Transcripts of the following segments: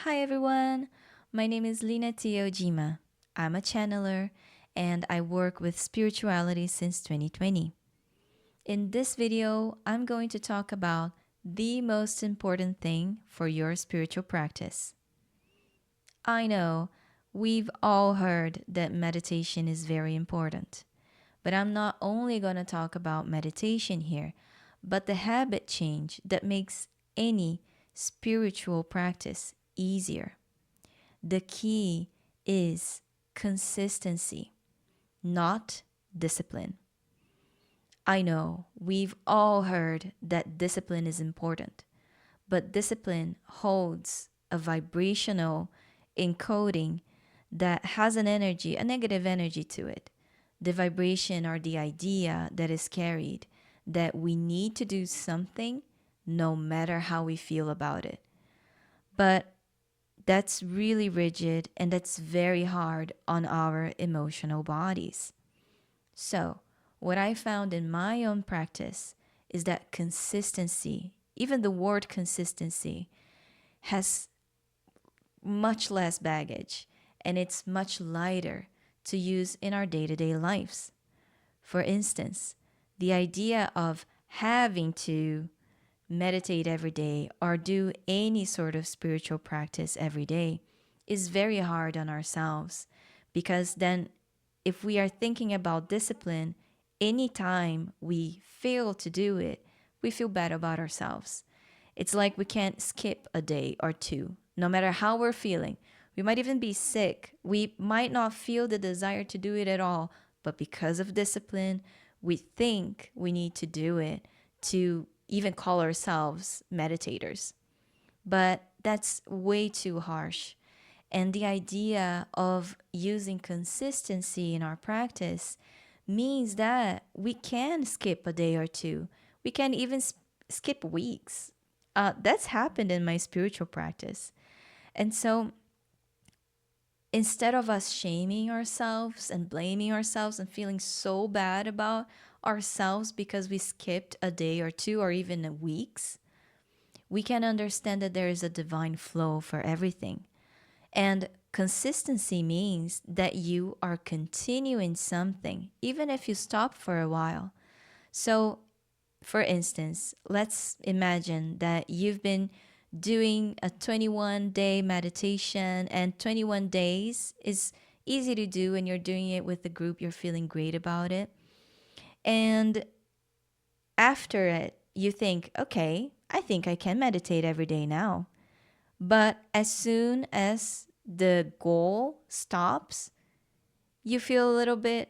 Hi everyone, my name is Lina Teojima. I'm a channeler and I work with spirituality since 2020. In this video, I'm going to talk about the most important thing for your spiritual practice. I know we've all heard that meditation is very important, but I'm not only going to talk about meditation here, but the habit change that makes any spiritual practice easier. The key is consistency, not discipline. I know we've all heard that discipline is important, but discipline holds a vibrational encoding that has an energy, a negative energy to it. The vibration or the idea that is carried that we need to do something no matter how we feel about it. But that's really rigid and that's very hard on our emotional bodies. So, what I found in my own practice is that consistency, even the word consistency, has much less baggage and it's much lighter to use in our day to day lives. For instance, the idea of having to meditate every day or do any sort of spiritual practice every day is very hard on ourselves because then if we are thinking about discipline, anytime we fail to do it, we feel bad about ourselves. It's like we can't skip a day or two, no matter how we're feeling. We might even be sick. We might not feel the desire to do it at all, but because of discipline, we think we need to do it to even call ourselves meditators. But that's way too harsh. And the idea of using consistency in our practice means that we can skip a day or two. We can even skip weeks. That's happened in my spiritual practice. And so instead of us shaming ourselves and blaming ourselves and feeling so bad about ourselves because we skipped a day or two or even weeks, we can understand that there is a divine flow for everything. And consistency means that you are continuing something, even if you stop for a while. So, for instance, let's imagine that you've been doing a 21-day meditation, and 21 days is easy to do when you're doing it with a group, you're feeling great about it. And after it, you think, okay, I think I can meditate every day now. But as soon as the goal stops, you feel a little bit,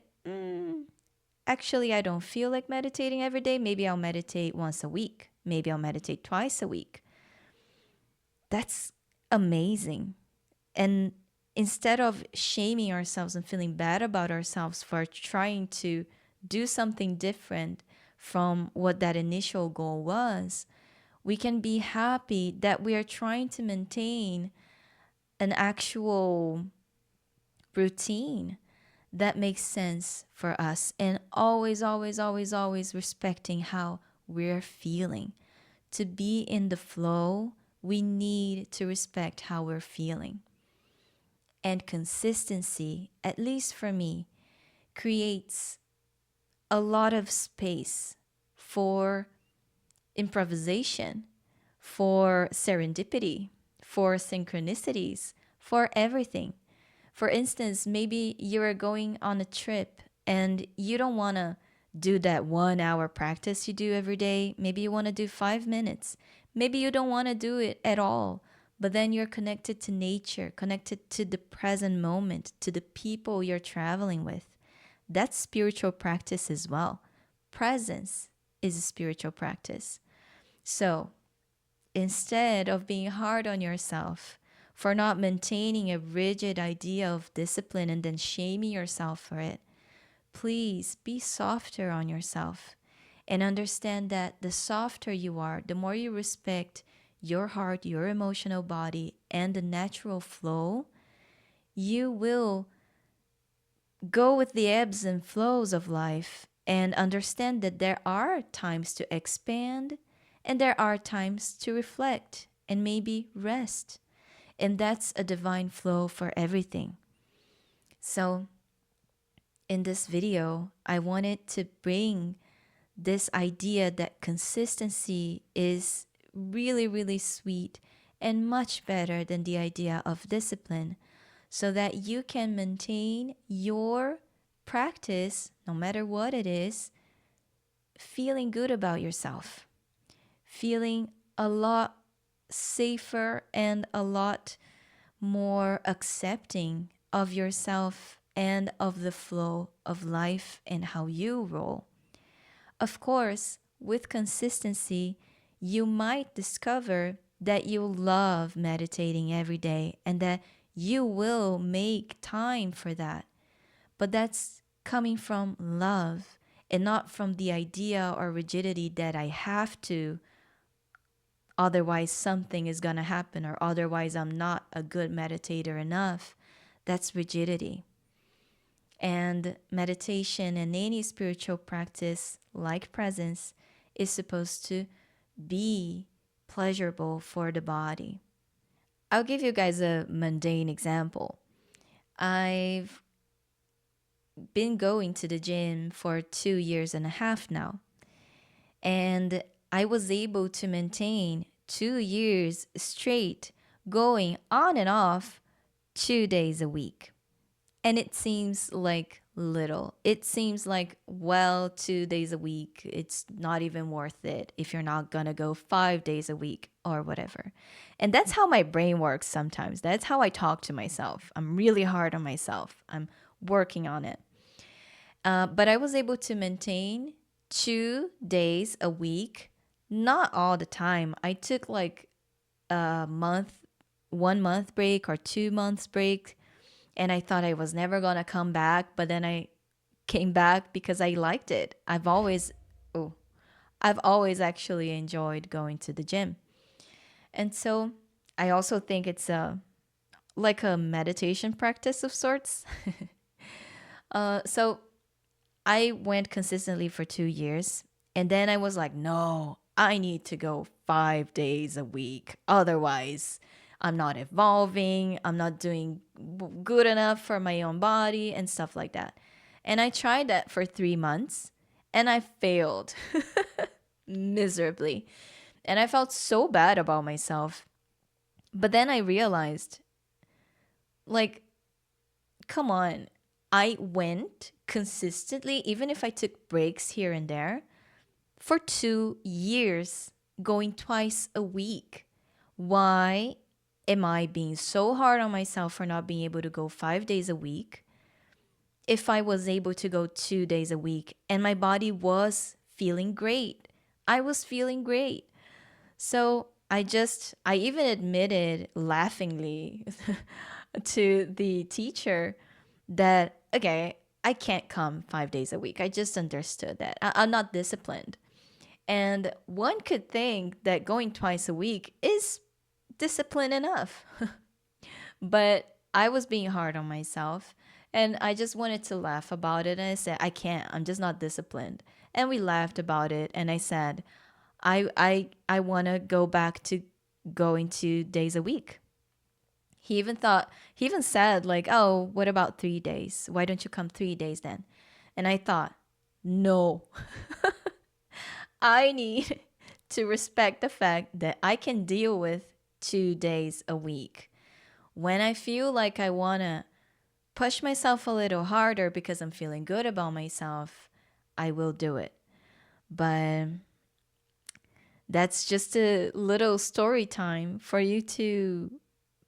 actually, I don't feel like meditating every day. Maybe I'll meditate once a week. Maybe I'll meditate twice a week. That's amazing. And instead of shaming ourselves and feeling bad about ourselves for trying to do something different from what that initial goal was, we can be happy that we are trying to maintain an actual routine that makes sense for us and always, always, always, always respecting how we're feeling. To be in the flow, we need to respect how we're feeling. And consistency, at least for me, creates a lot of space for improvisation, for serendipity, for synchronicities, for everything. For instance, maybe you're going on a trip and you don't want to do that 1 hour practice you do every day. Maybe you want to do 5 minutes. Maybe you don't want to do it at all. But then you're connected to nature, connected to the present moment, to the people you're traveling with. That's spiritual practice as well. Presence is a spiritual practice. So instead of being hard on yourself for not maintaining a rigid idea of discipline and then shaming yourself for it, please be softer on yourself and understand that the softer you are, the more you respect your heart, your emotional body, and the natural flow, you will go with the ebbs and flows of life and understand that there are times to expand and there are times to reflect and maybe rest. And that's a divine flow for everything. So, in this video, I wanted to bring this idea that consistency is really, really sweet and much better than the idea of discipline, so that you can maintain your practice, no matter what it is, feeling good about yourself, feeling a lot safer and a lot more accepting of yourself and of the flow of life and how you roll. Of course, with consistency, you might discover that you love meditating every day and that you will make time for that. But that's coming from love and not from the idea or rigidity that I have to, otherwise something is going to happen, or otherwise I'm not a good meditator enough. That's rigidity. And meditation and any spiritual practice like presence is supposed to be pleasurable for the body. I'll give you guys a mundane example. I've been going to the gym for 2 years and a half now, and I was able to maintain 2 years straight going on and off 2 days a week. And it seems like little. It seems like, well, 2 days a week, it's not even worth it if you're not gonna go 5 days a week or whatever. And that's how my brain works sometimes. That's how I talk to myself. I'm really hard on myself. I'm working on it. But I was able to maintain 2 days a week, not all the time. I took like a month, 1 month break or 2 months break, and I thought I was never gonna come back, but then I came back because I liked it. I've always actually enjoyed going to the gym. And so I also think it's like a meditation practice of sorts. So I went consistently for 2 years, and then I was like, no, I need to go 5 days a week. Otherwise, I'm not evolving. I'm not doing good enough for my own body and stuff like that. And I tried that for 3 months and I failed miserably. And I felt so bad about myself. But then I realized, like, come on. I went consistently, even if I took breaks here and there, for 2 years, going twice a week. Why am I being so hard on myself for not being able to go 5 days a week if I was able to go 2 days a week and my body was feeling great? I was feeling great. So I even admitted laughingly to the teacher that, okay, I can't come 5 days a week. I just understood that. I'm not disciplined. And one could think that going twice a week is discipline enough. But I was being hard on myself and I just wanted to laugh about it. And I said, I can't, I'm just not disciplined. And we laughed about it. And I said, I want to go back to going 2 days a week. He even said, like, oh, what about 3 days? Why don't you come 3 days then? And I thought, no, I need to respect the fact that I can deal with 2 days a week. When I feel like I want to push myself a little harder because I'm feeling good about myself, I will do it. But that's just a little story time for you to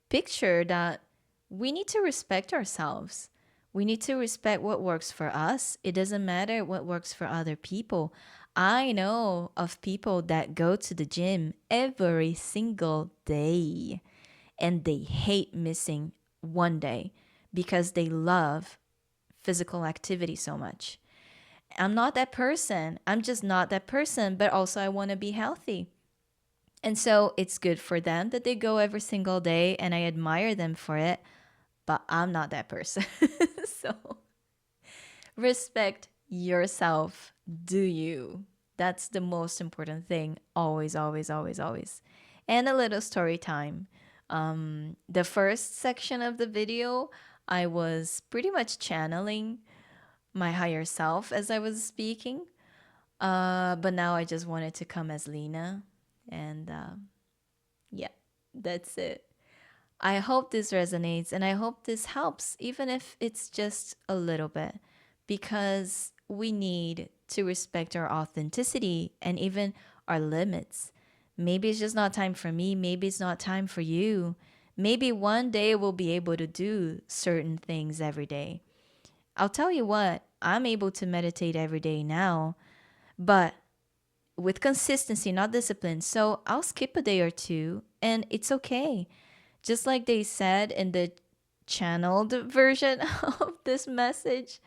picture that we need to respect ourselves. We need to respect what works for us. It doesn't matter what works for other people. I know of people that go to the gym every single day and they hate missing one day because they love physical activity so much. I'm not that person. I'm just not that person, but also I want to be healthy. And so it's good for them that they go every single day and I admire them for it, but I'm not that person. So respect yourself. Do you? That's the most important thing. Always, always, always, always. And a little story time. The first section of the video, I was pretty much channeling my higher self as I was speaking. But now I just wanted to come as Lena. And yeah, that's it. I hope this resonates and I hope this helps, even if it's just a little bit, because we need to respect our authenticity and even our limits. Maybe it's just not time for me. Maybe it's not time for you. Maybe one day we'll be able to do certain things every day. I'll tell you what, I'm able to meditate every day now, but with consistency, not discipline. So I'll skip a day or two, and it's okay. Just like they said in the channeled version of this message,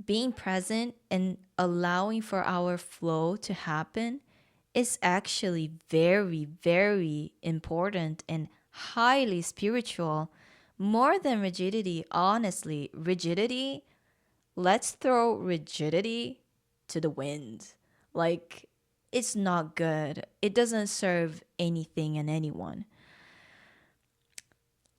being present and allowing for our flow to happen is actually very, very important and highly spiritual. More than rigidity, honestly, rigidity, let's throw rigidity to the wind. Like, it's not good. It doesn't serve anything and anyone.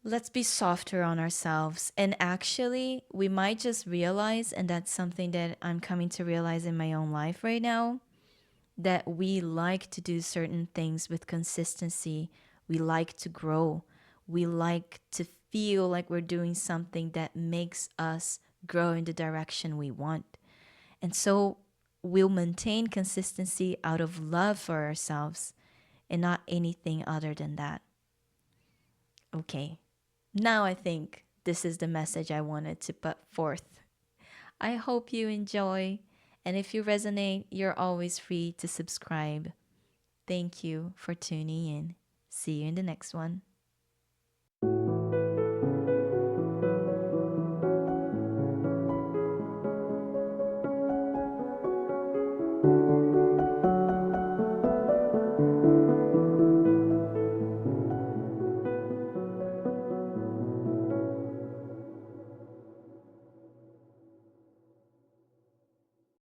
Let's be softer on ourselves. And actually, we might just realize, and that's something that I'm coming to realize in my own life right now, that we like to do certain things with consistency. We like to grow. We like to feel like we're doing something that makes us grow in the direction we want. And so we'll maintain consistency out of love for ourselves and not anything other than that. Okay, now I think this is the message I wanted to put forth. I hope you enjoy. And if you resonate, you're always free to subscribe. Thank you for tuning in. See you in the next one.